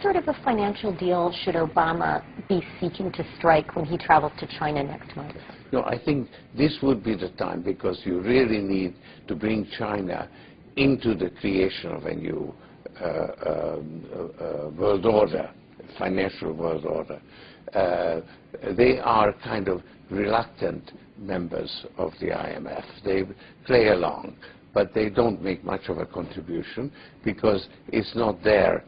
sort of a financial deal should Obama be seeking to strike when he travels to China next month? No, I think this would be the time, because you really need to bring China into the creation of a new world order, financial world order. They are kind of reluctant members of the IMF. They play along, but they don't make much of a contribution because it's not their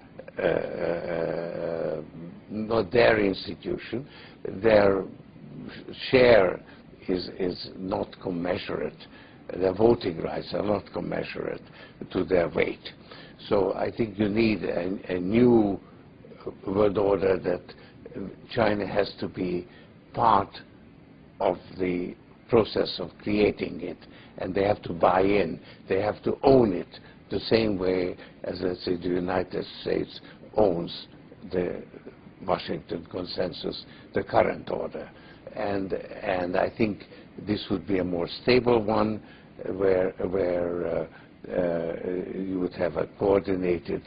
institution. Their share is not commensurate. Their voting rights are not commensurate to their weight. So I think you need a new world order that China has to be part of the process of creating it, and they have to buy in. They have to own it the same way as, let's say, the United States owns the Washington Consensus, the current order. And I think this would be a more stable one, where you would have a coordinated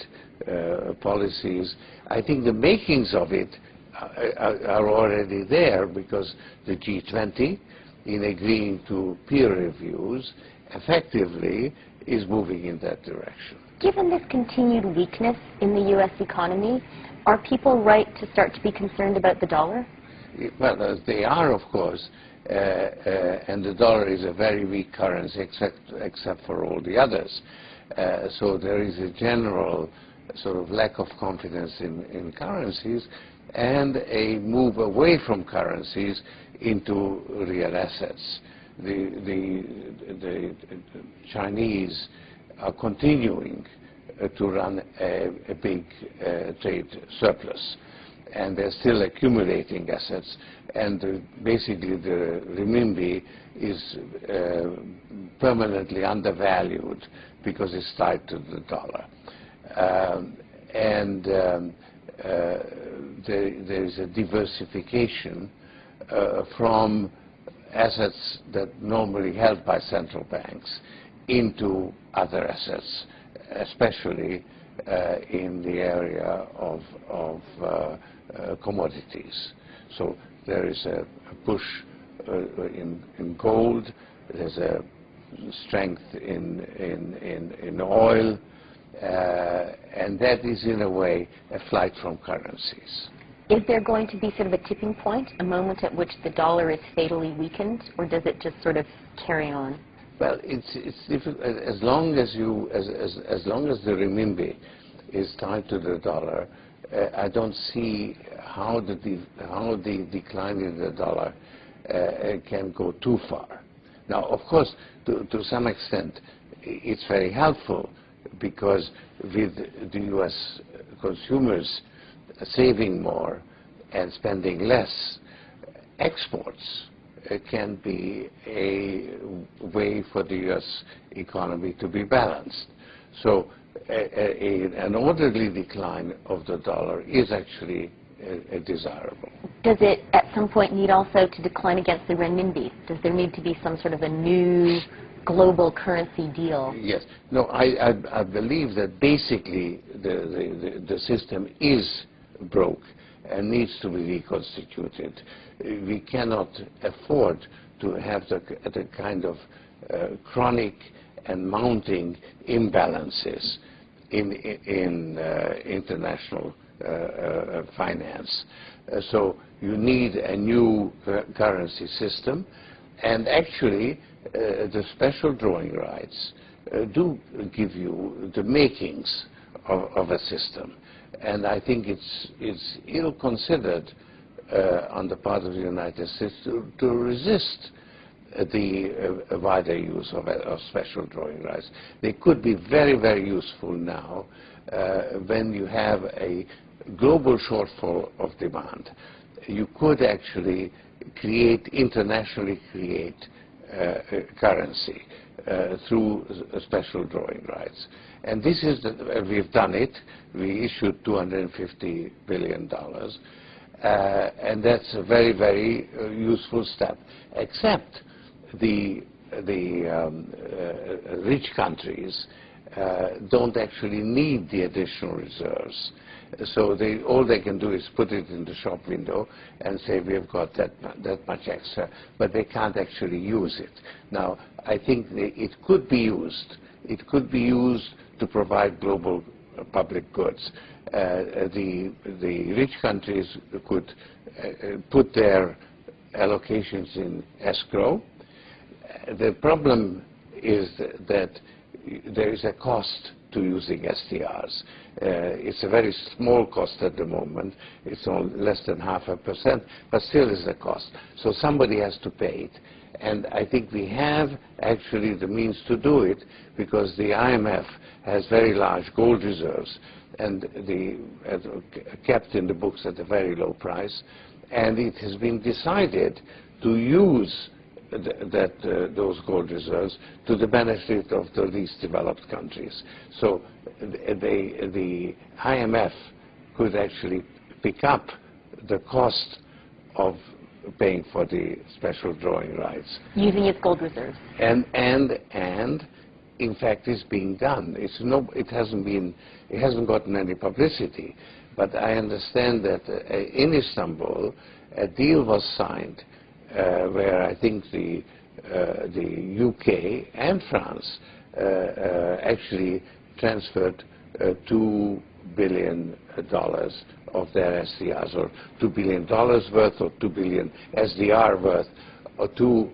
policies. I think the makings of it are already there, because the G20, in agreeing to peer reviews, effectively is moving in that direction. Given this continued weakness in the U.S. economy, are people right to start to be concerned about the dollar? Well, they are, of course, and the dollar is a very weak currency, except for all the others. So there is a general sort of lack of confidence in currencies, and a move away from currencies into real assets. The Chinese are continuing to run a big trade surplus, and they're still accumulating assets, and basically the renminbi is permanently undervalued because it's tied to the dollar. There is a diversification from assets that normally held by central banks into other assets, especially in the area of commodities. So there is a push in gold, there's a strength in oil, and that is in a way a flight from currencies. Is there going to be sort of a tipping point, a moment at which the dollar is fatally weakened, or does it just sort of carry on? Well, it's difficult. As long as the renminbi is tied to the dollar, I don't see how the decline in the dollar can go too far. Now, of course, to some extent, it's very helpful, because with the U.S. consumers saving more and spending less, exports can be a way for the U.S. economy to be balanced. So an orderly decline of the dollar is actually desirable. Does it at some point need also to decline against the renminbi? Does there need to be some sort of a new global currency deal? Yes. No, I believe that basically the system is broke and needs to be reconstituted. We cannot afford to have the kind of chronic and mounting imbalances in international finance. So you need a new currency system, and actually the special drawing rights do give you the makings of a system. And I think it's ill-considered on the part of the United States to resist the wider use of special drawing rights. They could be very, very useful now when you have a global shortfall of demand. You could actually internationally create currency through special drawing rights. And this is, we've done it. We issued $250 billion. And that's a very, very useful step. Except the rich countries don't actually need the additional reserves. So all they can do is put it in the shop window and say we've got that much extra, but they can't actually use it. Now, I think it could be used. It could be used to provide global public goods. The rich countries could put their allocations in escrow. The problem is that there is a cost to using SDRs. It's a very small cost at the moment. It's only less than 0.5%, but still is a cost. So somebody has to pay it. And I think we have actually the means to do it because the IMF has very large gold reserves and kept in the books at a very low price. And it has been decided to use those gold reserves to the benefit of the least developed countries. So the IMF could actually pick up the cost of paying for the special drawing rights. Using its gold reserves. And in fact it's being done. It hasn't gotten any publicity. But I understand that in Istanbul a deal was signed where I think the UK and France actually transferred $2 billion of their SDRs, or $2 billion worth, or 2 billion SDR worth, to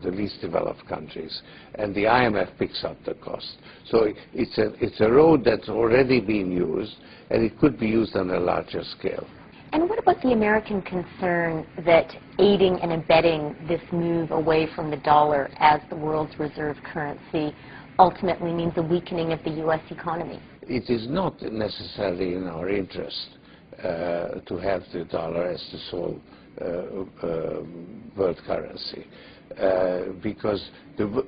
the least developed countries, and the IMF picks up the cost. So it's a road that's already been used, and it could be used on a larger scale. And what about the American concern that aiding and abetting this move away from the dollar as the world's reserve currency ultimately means a weakening of the U.S. economy? It is not necessarily in our interest to have the dollar as the sole world currency, because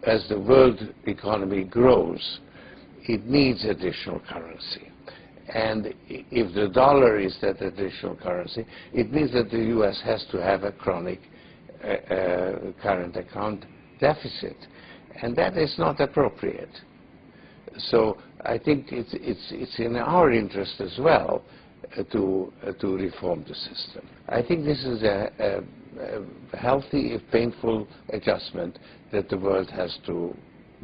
as the world economy grows, it needs additional currency. And if the dollar is that additional currency, it means that the U.S. has to have a chronic current account deficit, and that is not appropriate. So I think it's in our interest as well to reform the system. I think this is a healthy, if painful, adjustment that the world has to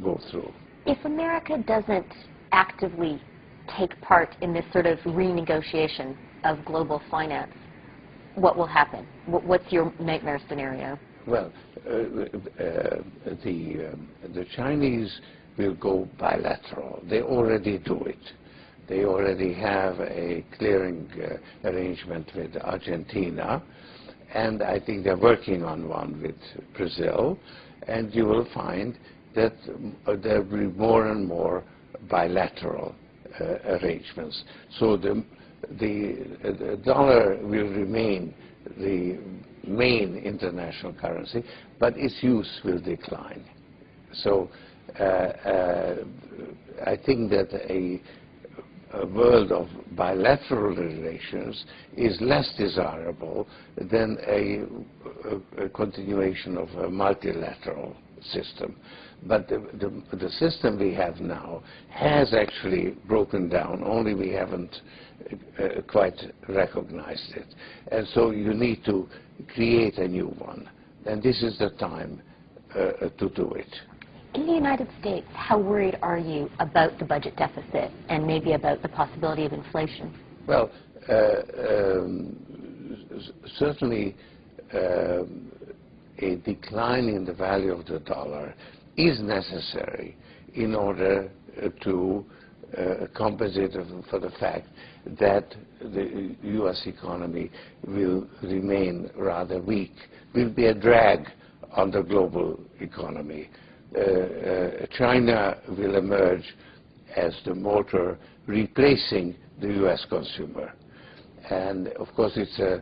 go through. If America doesn't actively take part in this sort of renegotiation of global finance, what will happen? What's your nightmare scenario? Well, the Chinese will go bilateral. They already do it. They already have a clearing arrangement with Argentina, and I think they're working on one with Brazil, and you will find that there will be more and more bilateral arrangements. So the dollar will remain the main international currency, but its use will decline. So I think that a world of bilateral relations is less desirable than a continuation of a multilateral system. But the system we have now has actually broken down, only we haven't quite recognized it. And so you need to create a new one. And this is the time to do it. In the United States, how worried are you about the budget deficit and maybe about the possibility of inflation? Well, certainly a decline in the value of the dollar is necessary in order to compensate for the fact that the U.S. economy will remain rather weak, will be a drag on the global economy. China will emerge as the motor replacing the U.S. consumer. And of course it's a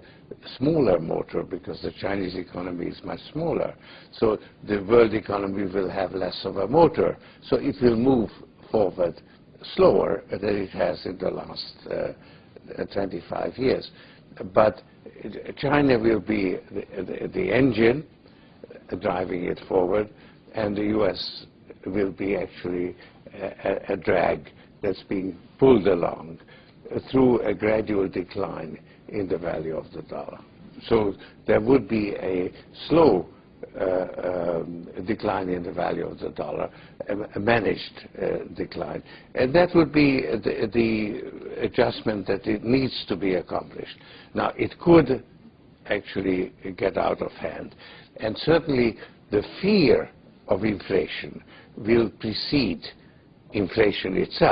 smaller motor because the Chinese economy is much smaller. So the world economy will have less of a motor. So it will move forward slower than it has in the last 25 years. But China will be the engine driving it forward, and the U.S. will be actually a drag that's being pulled along through a gradual decline in the value of the dollar. So there would be a slow decline in the value of the dollar, a managed decline. And that would be the adjustment that it needs to be accomplished. Now, it could actually get out of hand. And certainly the fear of inflation will precede inflation itself.